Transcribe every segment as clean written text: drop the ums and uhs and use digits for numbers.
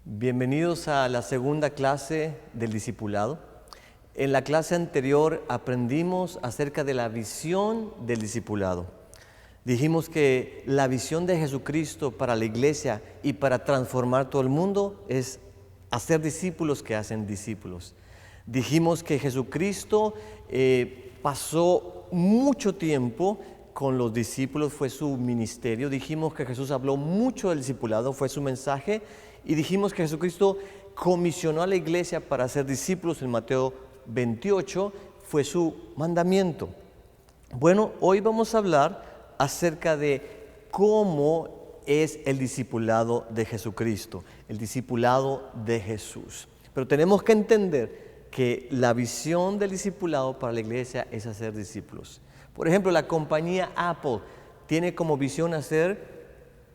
Bienvenidos a la segunda clase del discipulado. En la clase anterior aprendimos acerca de la visión del discipulado. Dijimos que la visión de Jesucristo para la iglesia y para transformar todo el mundo es hacer discípulos que hacen discípulos. Dijimos que Jesucristo pasó mucho tiempo con los discípulos, fue su ministerio. Dijimos que Jesús habló mucho del discipulado, fue su mensaje. Y dijimos que Jesucristo comisionó a la iglesia para hacer discípulos en Mateo 28, fue su mandamiento. Bueno, hoy vamos a hablar acerca de cómo es el discipulado de Jesucristo, el discipulado de Jesús. Pero tenemos que entender que la visión del discipulado para la iglesia es hacer discípulos. Por ejemplo, la compañía Apple tiene como visión hacer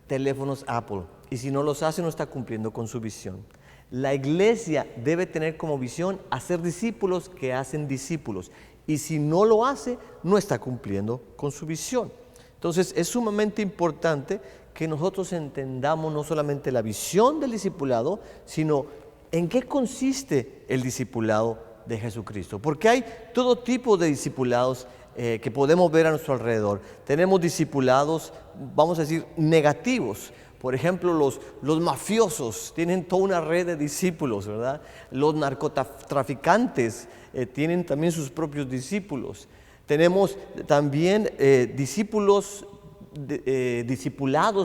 teléfonos Apple. Y si no los hace, no está cumpliendo con su visión. La iglesia debe tener como visión hacer discípulos que hacen discípulos. Y si no lo hace, no está cumpliendo con su visión. Entonces, es sumamente importante que nosotros entendamos no solamente la visión del discipulado, sino en qué consiste el discipulado de Jesucristo. Porque hay todo tipo de discipulados que podemos ver a nuestro alrededor. Tenemos discipulados, vamos a decir, negativos. Por ejemplo, los mafiosos tienen toda una red de discípulos, ¿verdad? Los narcotraficantes tienen también sus propios discípulos. Tenemos también discipulados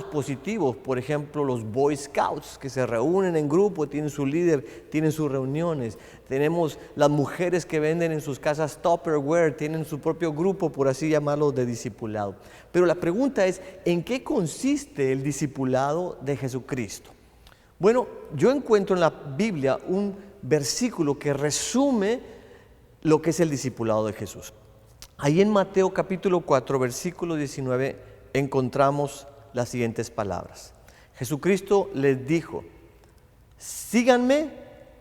positivos, por ejemplo, los Boy Scouts, que se reúnen en grupo, tienen su líder, tienen sus reuniones. Tenemos las mujeres que venden en sus casas Tupperware, tienen su propio grupo, por así llamarlo, de discipulado. Pero la pregunta es, ¿en qué consiste el discipulado de Jesucristo? Bueno, yo encuentro en la Biblia un versículo que resume lo que es el discipulado de Jesús. Ahí en Mateo capítulo 4, versículo 19, encontramos las siguientes palabras. Jesucristo les dijo: síganme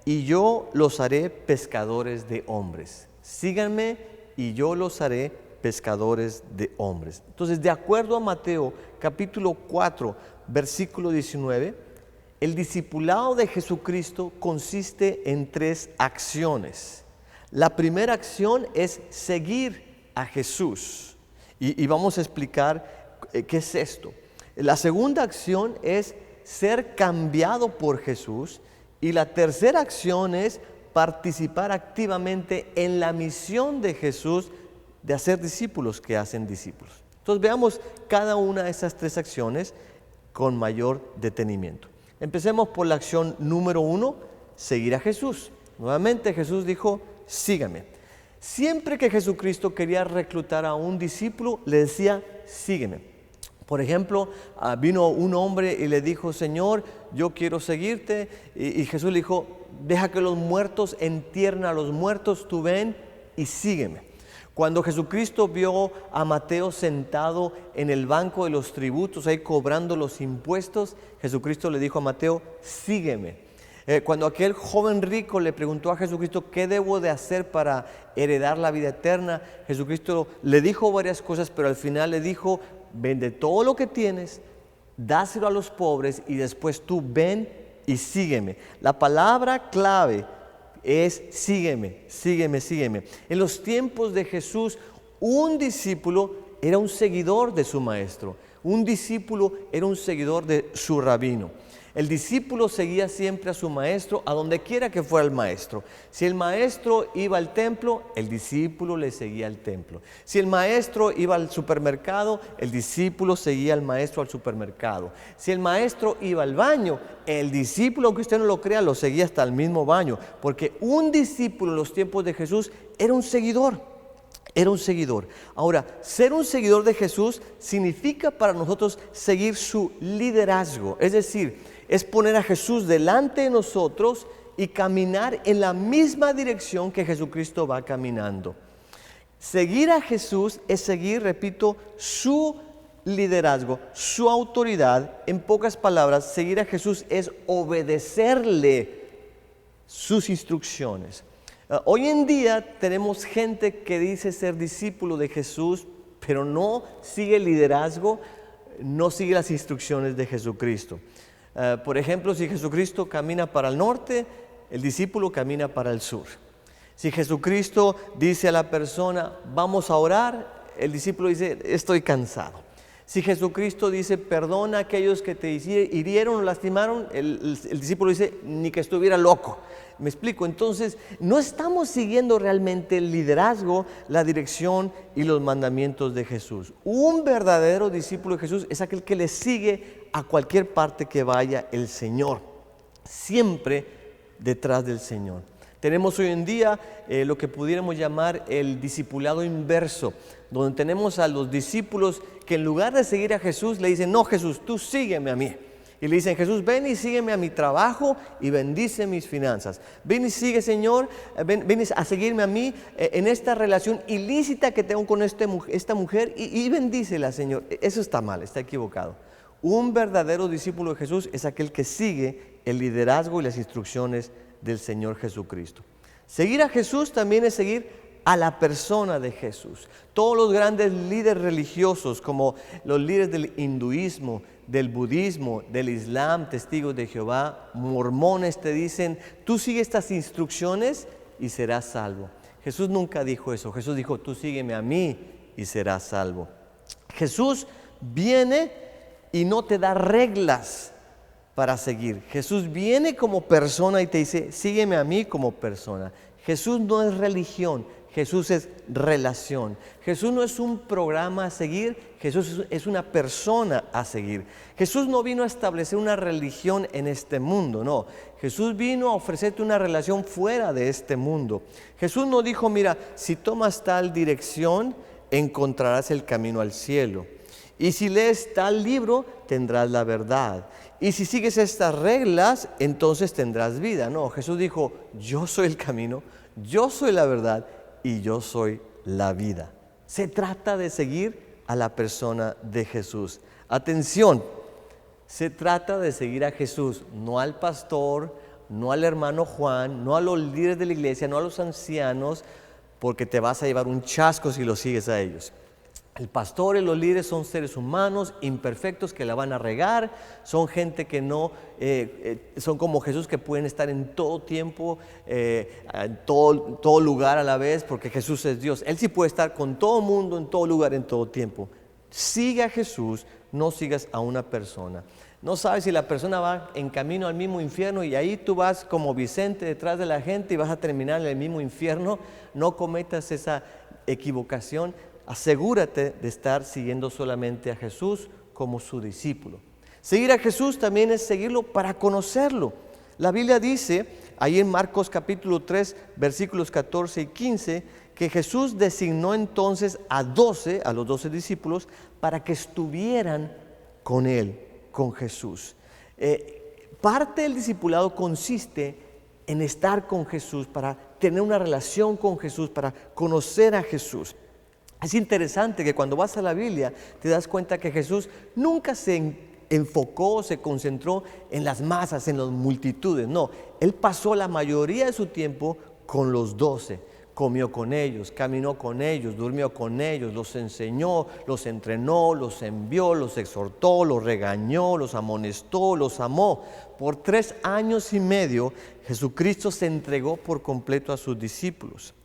y yo los haré pescadores de hombres. Síganme y yo los haré pescadores de hombres. Entonces, de acuerdo a Mateo capítulo 4, versículo 19, el discipulado de Jesucristo consiste en 3 acciones. La primera acción es seguir a Jesús. Y vamos a explicar qué es esto. La segunda acción es ser cambiado por Jesús. Y la tercera acción es participar activamente en la misión de Jesús de hacer discípulos que hacen discípulos. Entonces veamos cada una de esas 3 acciones con mayor detenimiento. Empecemos por la acción número 1, seguir a Jesús. Nuevamente Jesús dijo: sígame. Siempre que Jesucristo quería reclutar a un discípulo, le decía: sígueme. Por ejemplo, vino un hombre y le dijo: Señor, yo quiero seguirte. Y Jesús le dijo: deja que los muertos entierren a los muertos, tú ven y sígueme. Cuando Jesucristo vio a Mateo sentado en el banco de los tributos, ahí cobrando los impuestos, Jesucristo le dijo a Mateo: sígueme. Cuando aquel joven rico le preguntó a Jesucristo: ¿qué debo de hacer para heredar la vida eterna? Jesucristo le dijo varias cosas, pero al final le dijo: vende todo lo que tienes, dáselo a los pobres y después tú ven y sígueme. La palabra clave es sígueme, sígueme, sígueme. En los tiempos de Jesús, un discípulo era un seguidor de su maestro. Un discípulo era un seguidor de su rabino. El discípulo seguía siempre a su maestro, a donde quiera que fuera el maestro. Si el maestro iba al templo, el discípulo le seguía al templo. Si el maestro iba al supermercado, el discípulo seguía al maestro al supermercado. Si el maestro iba al baño, el discípulo, aunque usted no lo crea, lo seguía hasta el mismo baño. Porque un discípulo en los tiempos de Jesús era un seguidor. Era un seguidor. Ahora, ser un seguidor de Jesús significa para nosotros seguir su liderazgo. Es decir, es poner a Jesús delante de nosotros y caminar en la misma dirección que Jesucristo va caminando. Seguir a Jesús es seguir, repito, su liderazgo, su autoridad. En pocas palabras, seguir a Jesús es obedecerle sus instrucciones. Hoy en día tenemos gente que dice ser discípulo de Jesús, pero no sigue el liderazgo, no sigue las instrucciones de Jesucristo. Por ejemplo, si Jesucristo camina para el norte, el discípulo camina para el sur. Si Jesucristo dice a la persona, vamos a orar, el discípulo dice, estoy cansado. Si Jesucristo dice, perdona a aquellos que te hirieron o lastimaron, el discípulo dice, ni que estuviera loco. ¿Me explico? Entonces, no estamos siguiendo realmente el liderazgo, la dirección y los mandamientos de Jesús. Un verdadero discípulo de Jesús es aquel que le sigue a cualquier parte que vaya el Señor, siempre detrás del Señor. Tenemos hoy en día lo que pudiéramos llamar el discipulado inverso, donde tenemos a los discípulos que en lugar de seguir a Jesús le dicen, no Jesús, tú sígueme a mí. Y le dicen, Jesús, ven y sígueme a mi trabajo y bendice mis finanzas. Ven y sigue, Señor, ven a seguirme a mí en esta relación ilícita que tengo con esta mujer y bendícela, Señor. Eso está mal, está equivocado. Un verdadero discípulo de Jesús es aquel que sigue el liderazgo y las instrucciones del Señor Jesucristo. Seguir a Jesús también es seguir a la persona de Jesús. Todos los grandes líderes religiosos, como los líderes del hinduismo, del budismo, del islam, testigos de Jehová, mormones, te dicen, tú sigue estas instrucciones y serás salvo. Jesús nunca dijo eso. Jesús dijo, tú sígueme a mí y serás salvo. Jesús viene y no te da reglas para seguir. Jesús viene como persona y te dice, sígueme a mí como persona. Jesús no es religión, Jesús es relación. Jesús no es un programa a seguir, Jesús es una persona a seguir. Jesús no vino a establecer una religión en este mundo, no. Jesús vino a ofrecerte una relación fuera de este mundo. Jesús no dijo, mira, si tomas tal dirección, encontrarás el camino al cielo. Y si lees tal libro, tendrás la verdad. Y si sigues estas reglas, entonces tendrás vida. No, Jesús dijo, yo soy el camino, yo soy la verdad y yo soy la vida. Se trata de seguir a la persona de Jesús. Atención, se trata de seguir a Jesús, no al pastor, no al hermano Juan, no a los líderes de la iglesia, no a los ancianos, porque te vas a llevar un chasco si los sigues a ellos. El pastor y los líderes son seres humanos imperfectos que la van a regar, son gente que no, son como Jesús que pueden estar en todo tiempo, en todo lugar a la vez, porque Jesús es Dios. Él sí puede estar con todo mundo, en todo lugar, en todo tiempo. Siga a Jesús, no sigas a una persona. No sabes si la persona va en camino al mismo infierno y ahí tú vas como Vicente detrás de la gente y vas a terminar en el mismo infierno. No cometas esa equivocación. Asegúrate de estar siguiendo solamente a Jesús como su discípulo. Seguir a Jesús también es seguirlo para conocerlo. La Biblia dice, ahí en Marcos capítulo 3, versículos 14 y 15, que Jesús designó entonces a los 12 discípulos, para que estuvieran con Él, con Jesús. Parte del discipulado consiste en estar con Jesús, para tener una relación con Jesús, para conocer a Jesús. Es interesante que cuando vas a la Biblia te das cuenta que Jesús nunca se enfocó, se concentró en las masas, en las multitudes. No, Él pasó la mayoría de su tiempo con los 12. Comió con ellos, caminó con ellos, durmió con ellos, los enseñó, los entrenó, los envió, los exhortó, los regañó, los amonestó, los amó. Por 3 años y medio Jesucristo se entregó por completo a sus discípulos.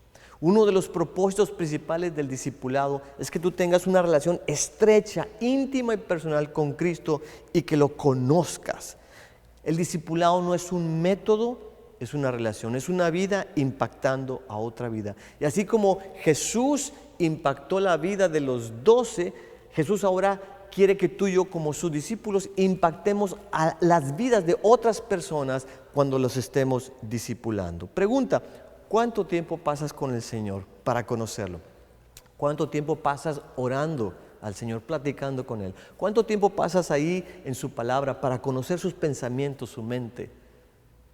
Uno de los propósitos principales del discipulado es que tú tengas una relación estrecha, íntima y personal con Cristo y que lo conozcas. El discipulado no es un método, es una relación, es una vida impactando a otra vida. Y así como Jesús impactó la vida de los 12, Jesús ahora quiere que tú y yo como sus discípulos impactemos a las vidas de otras personas cuando los estemos discipulando. Pregunta, ¿cuánto tiempo pasas con el Señor para conocerlo? ¿Cuánto tiempo pasas orando al Señor, platicando con Él? ¿Cuánto tiempo pasas ahí en su palabra para conocer sus pensamientos, su mente?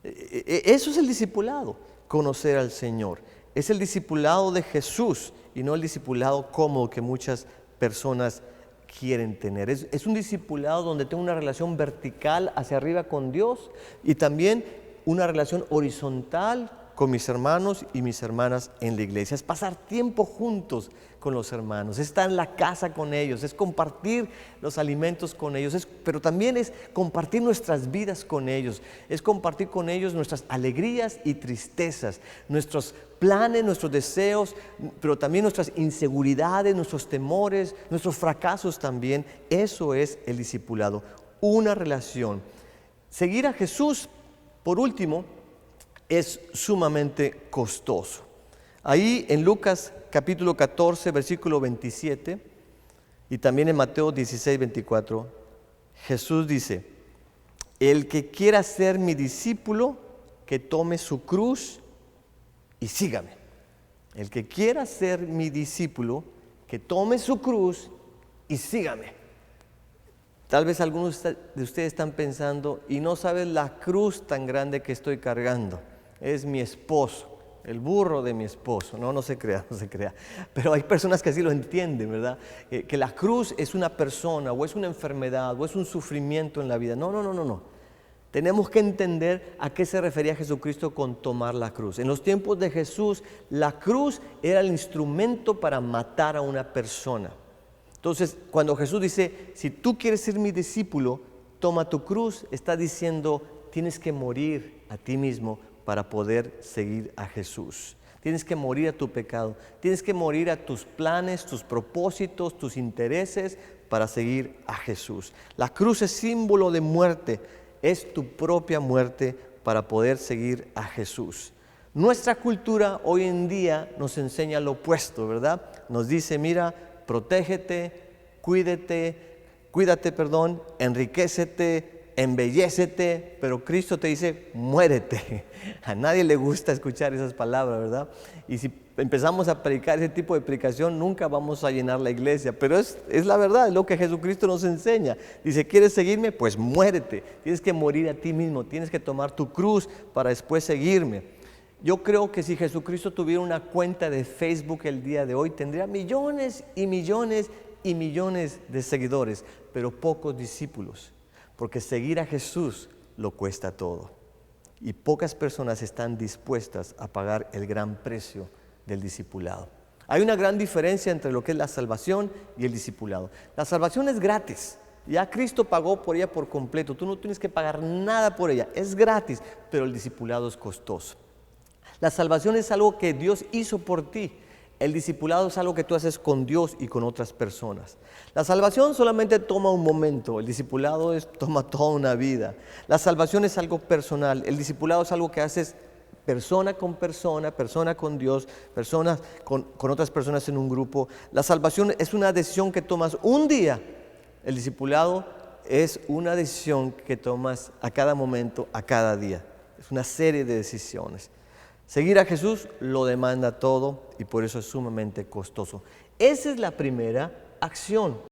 Eso es el discipulado, conocer al Señor. Es el discipulado de Jesús y no el discipulado cómodo que muchas personas quieren tener. Es un discipulado donde tengo una relación vertical hacia arriba con Dios y también una relación horizontal con mis hermanos y mis hermanas en la iglesia. Es pasar tiempo juntos con los hermanos, es estar en la casa con ellos, es compartir los alimentos con ellos, pero también es compartir nuestras vidas con ellos, es compartir con ellos nuestras alegrías y tristezas, nuestros planes, nuestros deseos, pero también nuestras inseguridades, nuestros temores, nuestros fracasos también. Eso es el discipulado, una relación. Seguir a Jesús, por último, es sumamente costoso. Ahí en Lucas capítulo 14, versículo 27, y también en Mateo 16, 24, Jesús dice: el que quiera ser mi discípulo, que tome su cruz y sígame. El que quiera ser mi discípulo, que tome su cruz y sígame. Tal vez algunos de ustedes están pensando, y no saben la cruz tan grande que estoy cargando. Es mi esposo, el burro de mi esposo. No se crea, no se crea. Pero hay personas que así lo entienden, ¿verdad? Que la cruz es una persona, o es una enfermedad, o es un sufrimiento en la vida. No. Tenemos que entender a qué se refería Jesucristo con tomar la cruz. En los tiempos de Jesús, la cruz era el instrumento para matar a una persona. Entonces, cuando Jesús dice, si tú quieres ser mi discípulo, toma tu cruz, está diciendo, tienes que morir a ti mismo para poder seguir a Jesús. Tienes que morir a tu pecado, tienes que morir a tus planes, tus propósitos, tus intereses para seguir a Jesús. La cruz es símbolo de muerte, es tu propia muerte para poder seguir a Jesús. Nuestra cultura hoy en día nos enseña lo opuesto, ¿verdad? Nos dice, mira, protégete, cuídate, enriquécete, embellécete, pero Cristo te dice, muérete. A nadie le gusta escuchar esas palabras, ¿verdad? Y si empezamos a predicar ese tipo de predicación, nunca vamos a llenar la iglesia, pero es la verdad, es lo que Jesucristo nos enseña. Dice, ¿quieres seguirme? Pues muérete, tienes que morir a ti mismo, tienes que tomar tu cruz para después seguirme. Yo creo que si Jesucristo tuviera una cuenta de Facebook el día de hoy, tendría millones y millones y millones de seguidores, pero pocos discípulos, porque seguir a Jesús lo cuesta todo. Y pocas personas están dispuestas a pagar el gran precio del discipulado. Hay una gran diferencia entre lo que es la salvación y el discipulado. La salvación es gratis. Ya Cristo pagó por ella por completo. Tú no tienes que pagar nada por ella. Es gratis, pero el discipulado es costoso. La salvación es algo que Dios hizo por ti. El discipulado es algo que tú haces con Dios y con otras personas. La salvación solamente toma un momento, el discipulado toma toda una vida. La salvación es algo personal, el discipulado es algo que haces persona con Dios, personas con otras personas en un grupo. La salvación es una decisión que tomas un día, el discipulado es una decisión que tomas a cada momento, a cada día. Es una serie de decisiones. Seguir a Jesús lo demanda todo y por eso es sumamente costoso. Esa es la primera acción.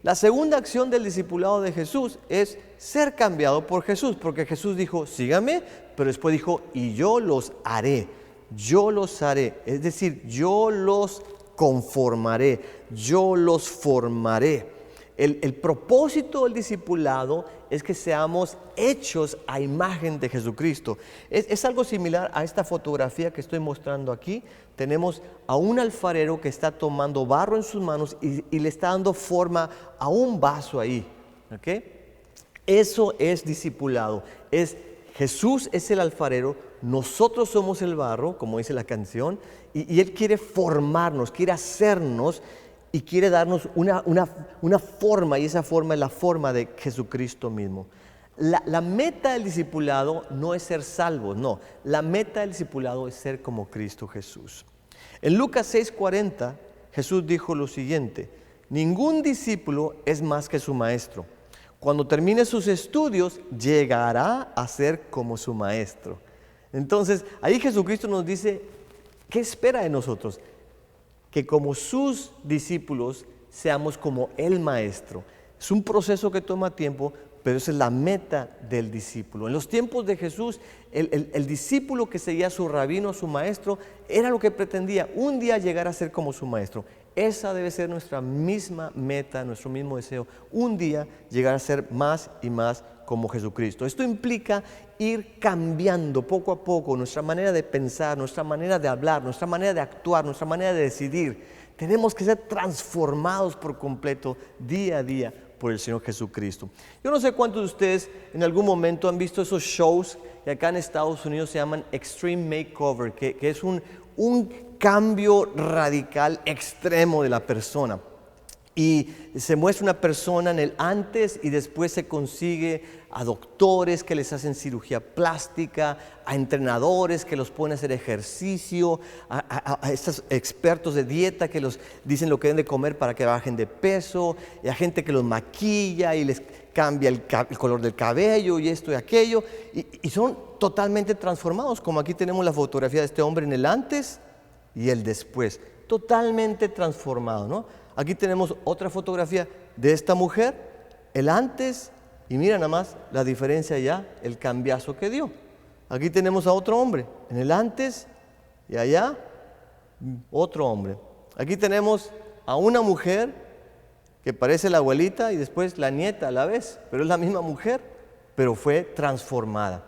La segunda acción del discipulado de Jesús es ser cambiado por Jesús, porque Jesús dijo, sígame, pero después dijo, y yo los haré, es decir, yo los conformaré, yo los formaré. El propósito del discipulado es que seamos hechos a imagen de Jesucristo. Es algo similar a esta fotografía que estoy mostrando aquí. Tenemos a un alfarero que está tomando barro en sus manos y le está dando forma a un vaso ahí. ¿Okay? Eso es discipulado. Jesús es el alfarero, nosotros somos el barro, como dice la canción, y Él quiere formarnos, quiere hacernos y quiere darnos una forma, y esa forma es la forma de Jesucristo mismo. La meta del discipulado no es ser salvos, no. La meta del discipulado es ser como Cristo Jesús. En Lucas 6:40, Jesús dijo lo siguiente: ningún discípulo es más que su maestro. Cuando termine sus estudios, llegará a ser como su maestro. Entonces, ahí Jesucristo nos dice, ¿qué espera de nosotros? Que como sus discípulos seamos como el maestro. Es un proceso que toma tiempo, pero esa es la meta del discípulo. En los tiempos de Jesús, el discípulo que seguía a su rabino, a su maestro, era lo que pretendía, un día llegar a ser como su maestro. Esa debe ser nuestra misma meta, nuestro mismo deseo, un día llegar a ser más y más como Jesucristo. Esto implica ir cambiando poco a poco nuestra manera de pensar, nuestra manera de hablar, nuestra manera de actuar, nuestra manera de decidir. Tenemos que ser transformados por completo día a día por el Señor Jesucristo. Yo no sé cuántos de ustedes en algún momento han visto esos shows que acá en Estados Unidos se llaman Extreme Makeover, que es un cambio radical extremo de la persona. Y se muestra una persona en el antes y después se consigue a doctores que les hacen cirugía plástica, a entrenadores que los ponen a hacer ejercicio, a estos expertos de dieta que los dicen lo que deben de comer para que bajen de peso, y a gente que los maquilla y les cambia el color del cabello y esto y aquello, y son totalmente transformados, como aquí tenemos la fotografía de este hombre en el antes y el después, totalmente transformado, ¿no? Aquí tenemos otra fotografía de esta mujer, el antes, y mira nada más la diferencia ya, el cambiazo que dio. Aquí tenemos a otro hombre, en el antes y allá otro hombre. Aquí tenemos a una mujer que parece la abuelita y después la nieta a la vez, pero es la misma mujer, pero fue transformada.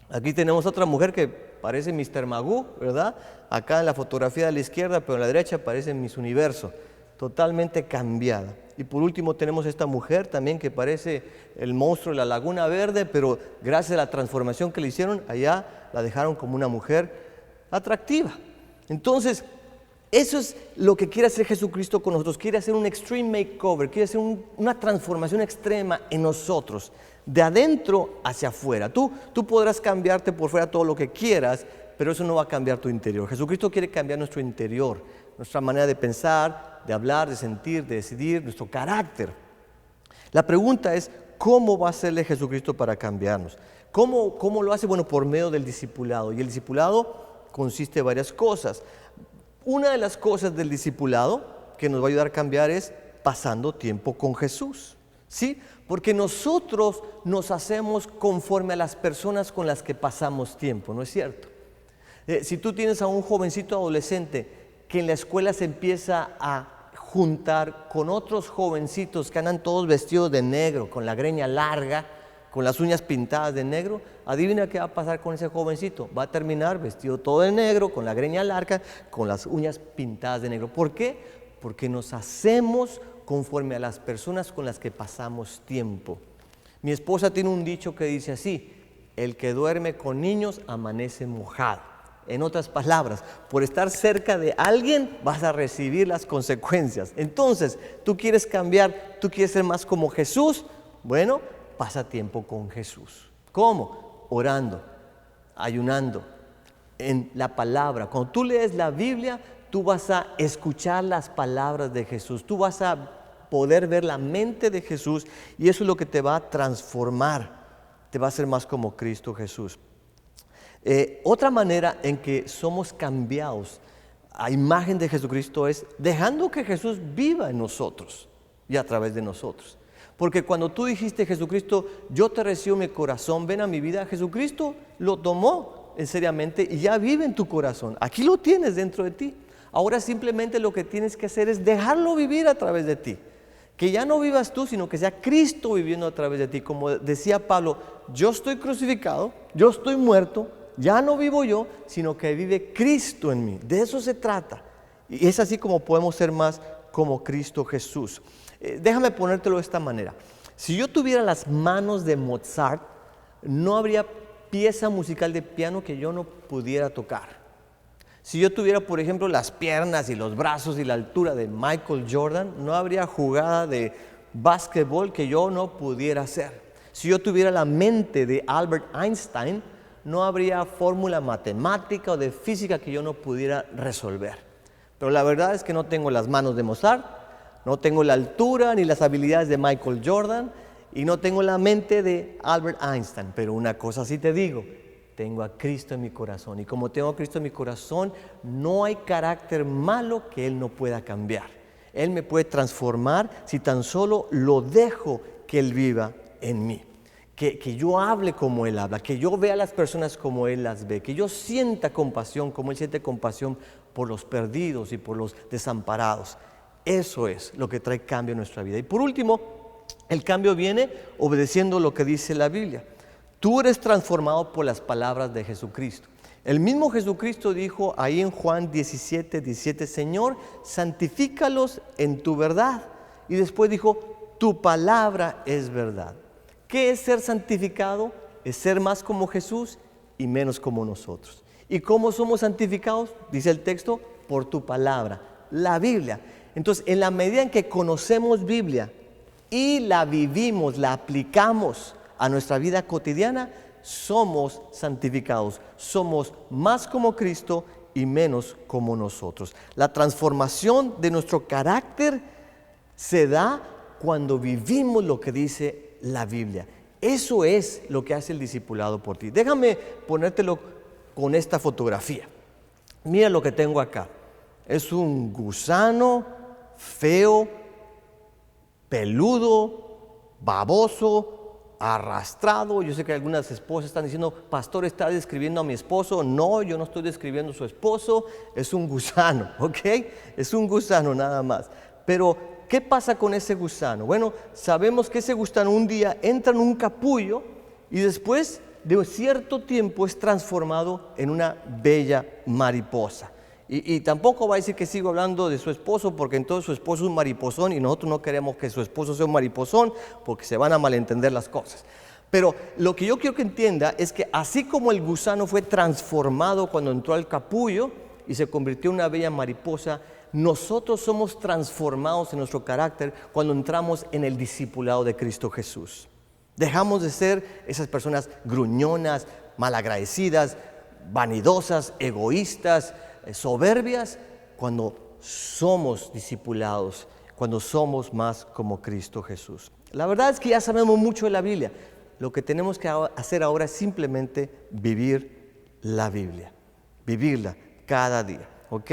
Aquí tenemos otra mujer que parece Mr. Magoo, ¿verdad? Acá en la fotografía de la izquierda, pero en la derecha parece Miss Universo. Totalmente cambiada. Y por último tenemos esta mujer también que parece el monstruo de la Laguna Verde, pero gracias a la transformación que le hicieron, allá la dejaron como una mujer atractiva. Entonces, eso es lo que quiere hacer Jesucristo con nosotros. Quiere hacer un extreme makeover, quiere hacer una transformación extrema en nosotros, de adentro hacia afuera. Tú podrás cambiarte por fuera todo lo que quieras, pero eso no va a cambiar tu interior. Jesucristo quiere cambiar nuestro interior, nuestra manera de pensar, de hablar, de sentir, de decidir, nuestro carácter. La pregunta es, ¿cómo va a hacerle Jesucristo para cambiarnos? ¿Cómo lo hace? Bueno, por medio del discipulado. Y el discipulado consiste en varias cosas. Una de las cosas del discipulado que nos va a ayudar a cambiar es pasando tiempo con Jesús. ¿Sí? Porque nosotros nos hacemos conforme a las personas con las que pasamos tiempo, ¿no es cierto? Si tú tienes a un jovencito adolescente que en la escuela se empieza a juntar con otros jovencitos que andan todos vestidos de negro, con la greña larga, con las uñas pintadas de negro, adivina qué va a pasar con ese jovencito. Va a terminar vestido todo de negro, con la greña larga, con las uñas pintadas de negro. ¿Por qué? Porque nos hacemos conforme a las personas con las que pasamos tiempo. Mi esposa tiene un dicho que dice así: el que duerme con niños amanece mojado. En otras palabras, por estar cerca de alguien vas a recibir las consecuencias. Entonces, tú quieres cambiar, tú quieres ser más como Jesús. Bueno, pasa tiempo con Jesús. ¿Cómo? Orando, ayunando, en la palabra. Cuando tú lees la Biblia, tú vas a escuchar las palabras de Jesús. Tú vas a poder ver la mente de Jesús y eso es lo que te va a transformar. Te va a hacer más como Cristo Jesús. Otra manera en que somos cambiados a imagen de Jesucristo es dejando que Jesús viva en nosotros. y a través de nosotros. Porque cuando tú dijiste, Jesucristo, yo te recibo en mi corazón, ven a mi vida, Jesucristo lo tomó seriamente y ya vive en tu corazón. Aquí lo tienes dentro de ti. Ahora simplemente lo que tienes que hacer es dejarlo vivir a través de ti. Que ya no vivas tú, sino que sea Cristo viviendo a través de ti. Como decía Pablo, yo estoy crucificado, yo estoy muerto, ya no vivo yo, sino que vive Cristo en mí. De eso se trata. Y es así como podemos ser más como Cristo Jesús. Déjame ponértelo de esta manera. Si yo tuviera las manos de Mozart, no habría pieza musical de piano que yo no pudiera tocar. Si yo tuviera, por ejemplo, las piernas y los brazos y la altura de Michael Jordan, no habría jugada de básquetbol que yo no pudiera hacer. Si yo tuviera la mente de Albert Einstein, no habría fórmula matemática o de física que yo no pudiera resolver. Pero la verdad es que no tengo las manos de Mozart, no tengo la altura ni las habilidades de Michael Jordan y no tengo la mente de Albert Einstein. Pero una cosa sí te digo, tengo a Cristo en mi corazón. Y como tengo a Cristo en mi corazón, no hay carácter malo que Él no pueda cambiar. Él me puede transformar si tan solo lo dejo que Él viva en mí. Que yo hable como Él habla, que yo vea a las personas como Él las ve, que yo sienta compasión como Él siente compasión por los perdidos y por los desamparados. Eso es lo que trae cambio en nuestra vida. Y por último, el cambio viene obedeciendo lo que dice la Biblia. Tú eres transformado por las palabras de Jesucristo. El mismo Jesucristo dijo ahí en Juan 17, Señor, santifícalos en tu verdad. Y después dijo, tu palabra es verdad. ¿Qué es ser santificado? Es ser más como Jesús y menos como nosotros. ¿Y cómo somos santificados? Dice el texto, por tu palabra, la Biblia. Entonces, en la medida en que conocemos Biblia y la vivimos, la aplicamos a nuestra vida cotidiana, somos santificados, somos más como Cristo y menos como nosotros. La transformación de nuestro carácter se da cuando vivimos lo que dice la Biblia. Eso es lo que hace el discipulado por ti. Déjame ponértelo con esta fotografía. Mira lo que tengo acá. Es un gusano feo, peludo, baboso, arrastrado. Yo sé que algunas esposas están diciendo, pastor, ¿está describiendo a mi esposo? No, yo no estoy describiendo a su esposo, es un gusano, ¿ok? Es un gusano nada más. Pero, ¿qué pasa con ese gusano? Bueno, sabemos que ese gusano un día entra en un capullo y después de un cierto tiempo es transformado en una bella mariposa. Y tampoco va a decir que sigo hablando de su esposo, porque entonces su esposo es un mariposón y nosotros no queremos que su esposo sea un mariposón porque se van a malentender las cosas. Pero lo que yo quiero que entienda es que así como el gusano fue transformado cuando entró al capullo y se convirtió en una bella mariposa, nosotros somos transformados en nuestro carácter cuando entramos en el discipulado de Cristo Jesús. Dejamos de ser esas personas gruñonas, malagradecidas, vanidosas, egoístas, soberbias, cuando somos discipulados, cuando somos más como Cristo Jesús. La verdad es que ya sabemos mucho de la Biblia. Lo que tenemos que hacer ahora es simplemente vivir la Biblia, vivirla cada día, ¿ok?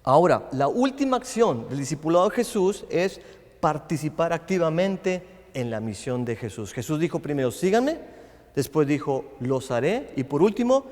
Ahora, la última acción del discipulado de Jesús es participar activamente en la misión de Jesús. Jesús dijo primero, síganme, después dijo, los haré, y por último,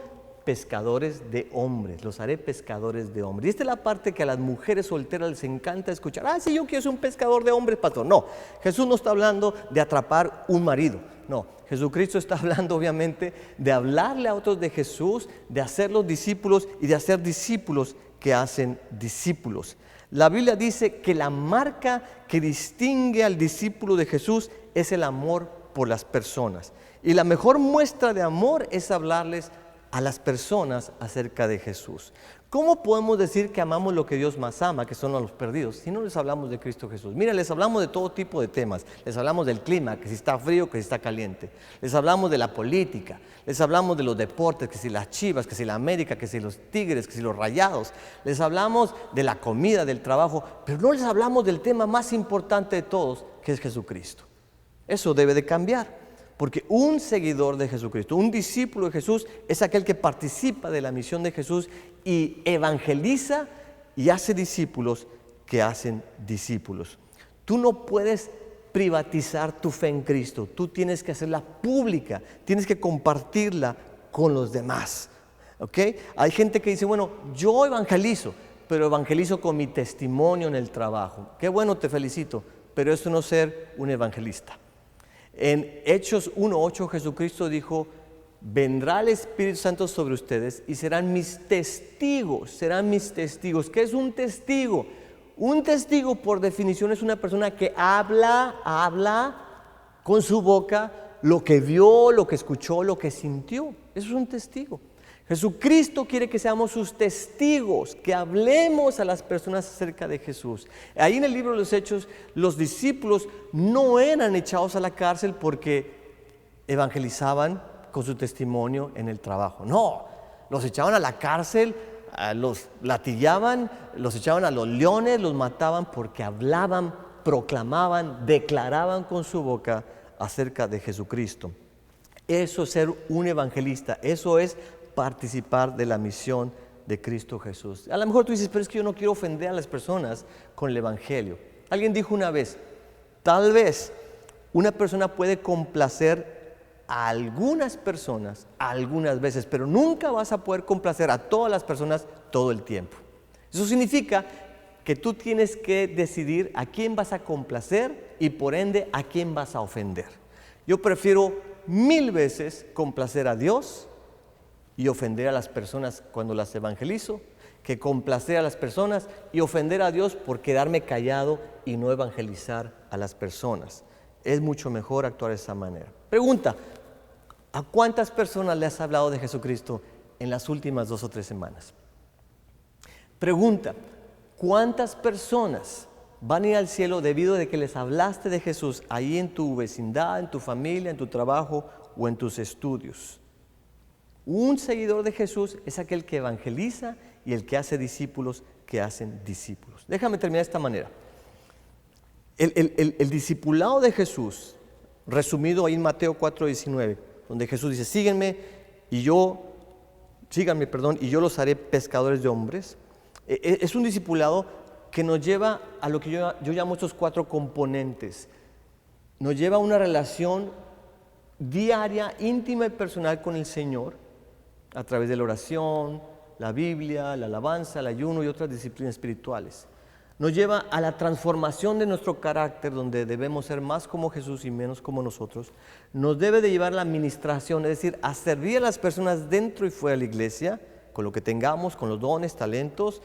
pescadores de hombres, los haré pescadores de hombres. Y esta es la parte que a las mujeres solteras les encanta escuchar. Sí, yo quiero ser un pescador de hombres, pastor. No, Jesús no está hablando de atrapar un marido. No, Jesucristo está hablando obviamente de hablarle a otros de Jesús, de hacerlos discípulos y de hacer discípulos que hacen discípulos. La Biblia dice que la marca que distingue al discípulo de Jesús es el amor por las personas. Y la mejor muestra de amor es hablarles a las personas acerca de Jesús. ¿Cómo podemos decir que amamos lo que Dios más ama, que son a los perdidos, si no les hablamos de Cristo Jesús? Mira, les hablamos de todo tipo de temas. Les hablamos del clima, que si está frío, que si está caliente. Les hablamos de la política. Les hablamos de los deportes, que si las Chivas, que si la América, que si los Tigres, que si los Rayados. Les hablamos de la comida, del trabajo, pero no les hablamos del tema más importante de todos, que es Jesucristo. Eso debe de cambiar. Porque un seguidor de Jesucristo, un discípulo de Jesús, es aquel que participa de la misión de Jesús y evangeliza y hace discípulos que hacen discípulos. Tú no puedes privatizar tu fe en Cristo, tú tienes que hacerla pública, tienes que compartirla con los demás. ¿Okay? Hay gente que dice, bueno, yo evangelizo, pero evangelizo con mi testimonio en el trabajo. Qué bueno, te felicito, pero eso no es ser un evangelista. En Hechos 1:8 Jesucristo dijo, vendrá el Espíritu Santo sobre ustedes y serán mis testigos, serán mis testigos. ¿Qué es un testigo? Un testigo por definición es una persona que habla con su boca lo que vio, lo que escuchó, lo que sintió. Eso es un testigo. Jesucristo quiere que seamos sus testigos, que hablemos a las personas acerca de Jesús. Ahí en el libro de los Hechos, los discípulos no eran echados a la cárcel porque evangelizaban con su testimonio en el trabajo. No, los echaban a la cárcel, los latigaban, los echaban a los leones, los mataban porque hablaban, proclamaban, declaraban con su boca acerca de Jesucristo. Eso es ser un evangelista, eso es participar de la misión de Cristo Jesús. A lo mejor tú dices, pero es que yo no quiero ofender a las personas con el evangelio. Alguien dijo una vez, tal vez una persona puede complacer a algunas personas algunas veces, pero nunca vas a poder complacer a todas las personas todo el tiempo. Eso significa que tú tienes que decidir a quién vas a complacer y por ende a quién vas a ofender. Yo prefiero 1000 veces complacer a Dios y ofender a las personas cuando las evangelizo, que complacer a las personas y ofender a Dios por quedarme callado y no evangelizar a las personas. Es mucho mejor actuar de esa manera. Pregunta, ¿a cuántas personas le has hablado de Jesucristo en las últimas 2 o 3 semanas? Pregunta, ¿cuántas personas van a ir al cielo debido a que les hablaste de Jesús ahí en tu vecindad, en tu familia, en tu trabajo o en tus estudios? Un seguidor de Jesús es aquel que evangeliza y el que hace discípulos que hacen discípulos. Déjame terminar de esta manera. El discipulado de Jesús, resumido ahí en Mateo 4:19, donde Jesús dice, síganme y yo los haré pescadores de hombres. Es un discipulado que nos lleva a lo que yo llamo estos 4 componentes. Nos lleva a una relación diaria, íntima y personal con el Señor, a través de la oración, la Biblia, la alabanza, el ayuno y otras disciplinas espirituales. Nos lleva a la transformación de nuestro carácter, donde debemos ser más como Jesús y menos como nosotros. Nos debe de llevar a la administración, es decir, a servir a las personas dentro y fuera de la iglesia, con lo que tengamos, con los dones, talentos,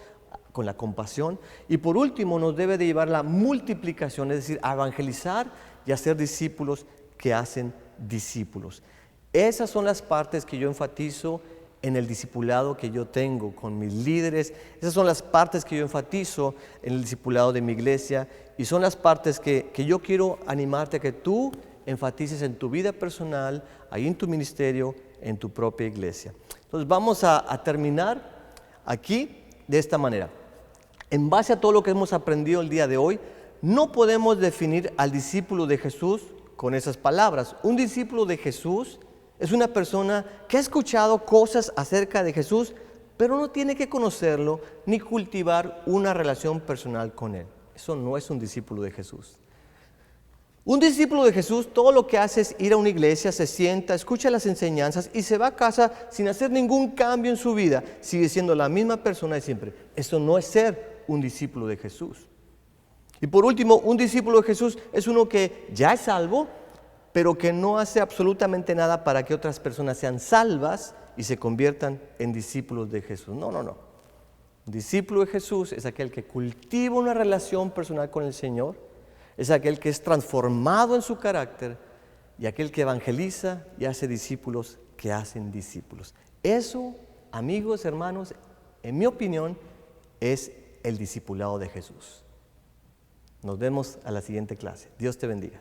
con la compasión. Y por último, nos debe de llevar a la multiplicación, es decir, a evangelizar y a ser discípulos que hacen discípulos. Esas son las partes que yo enfatizo en el discipulado que yo tengo con mis líderes. Esas son las partes que yo enfatizo en el discipulado de mi iglesia y son las partes que yo quiero animarte a que tú enfatices en tu vida personal, ahí en tu ministerio, en tu propia iglesia. Entonces vamos a terminar aquí de esta manera. En base a todo lo que hemos aprendido el día de hoy, no podemos definir al discípulo de Jesús con esas palabras. Un discípulo de Jesús es una persona que ha escuchado cosas acerca de Jesús, pero no tiene que conocerlo ni cultivar una relación personal con Él. Eso no es un discípulo de Jesús. Un discípulo de Jesús todo lo que hace es ir a una iglesia, se sienta, escucha las enseñanzas y se va a casa sin hacer ningún cambio en su vida. Sigue siendo la misma persona de siempre. Eso no es ser un discípulo de Jesús. Y por último, un discípulo de Jesús es uno que ya es salvo, pero que no hace absolutamente nada para que otras personas sean salvas y se conviertan en discípulos de Jesús. No. Un discípulo de Jesús es aquel que cultiva una relación personal con el Señor, es aquel que es transformado en su carácter y aquel que evangeliza y hace discípulos que hacen discípulos. Eso, amigos, hermanos, en mi opinión, es el discipulado de Jesús. Nos vemos a la siguiente clase. Dios te bendiga.